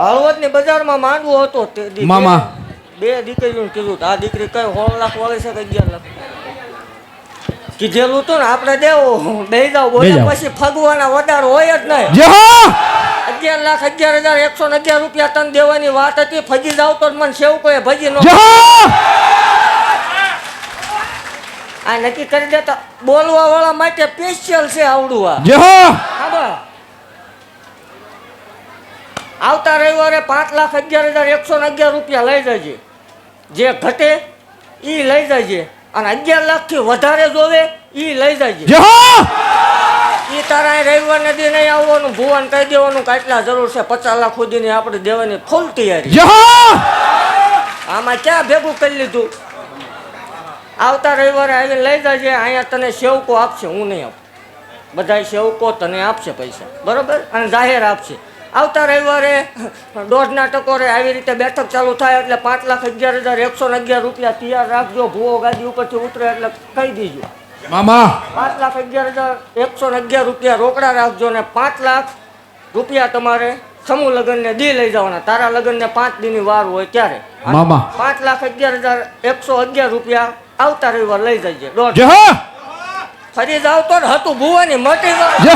હળવદની બજારમાં માંડવો હતો તે દી મામા. બે દીકરીઓને કીધું આ દીકરી કઈ 16 લાખ વાળી છે કે 11 લાખ કીધેલું હતું ને આપણે દેવું બે જાવ બોલે પછી ફગવાના વધારો હોય જ નહીં. 11 લાખ 11,111 રૂપિયા તને દેવાની વાત હતી. ફગી જાવ તો મને સેવકોએ ભજી નો આ નક્કી કરી દેતા બોલવા વાળા માટે સ્પેશિયલ છે આવડું આ. આવતા રવિવારે 5,11,111 રૂપિયા લઈ જજે. જે ઘટે ઈ લઈ જજે અને 11 લાખ થી વધારે જોવે ઈ લઈ જજે. ઈ તારા રવિવાર દી નહીં આવવાનું. ભુવાન કહી દેવાનું કે આટલા જરૂર છે 50 લાખ સુધીની આપણે દેવાની ફૂલ તૈયારી. આમાં ક્યાં ભેગું કરી લીધું. આવતા રવિવારે આવીને લઈ જજે. અહીંયા તને સેવકો આપશે, હું નહીં આપું. બધા સેવકો તને આપશે પૈસા, બરોબર, અને જાહેર આપશે. આવતા રવિવારે 1.5 ટકોરે આવી રીતે બેઠક ચાલુ થાય એટલે 5,11,111 રૂપિયા તૈયાર રાખજો. ભૂવો ગાદી ઉપરથી ઉતરે એટલે કહી દીજો મામા. 5,11,111 રૂપિયા રોકડા રાખજો ને 5 લાખ રૂપિયા તમારે સમૂહ લગ્નને દી લઈ જવાના. તારા લગ્નને 5 દીની વાર હોય ત્યારે મામા 5,11,111 રૂપિયા આવતા રવિવાર લઈ જજે. ફરી જાવ તો હતું ભુવાની મટી જય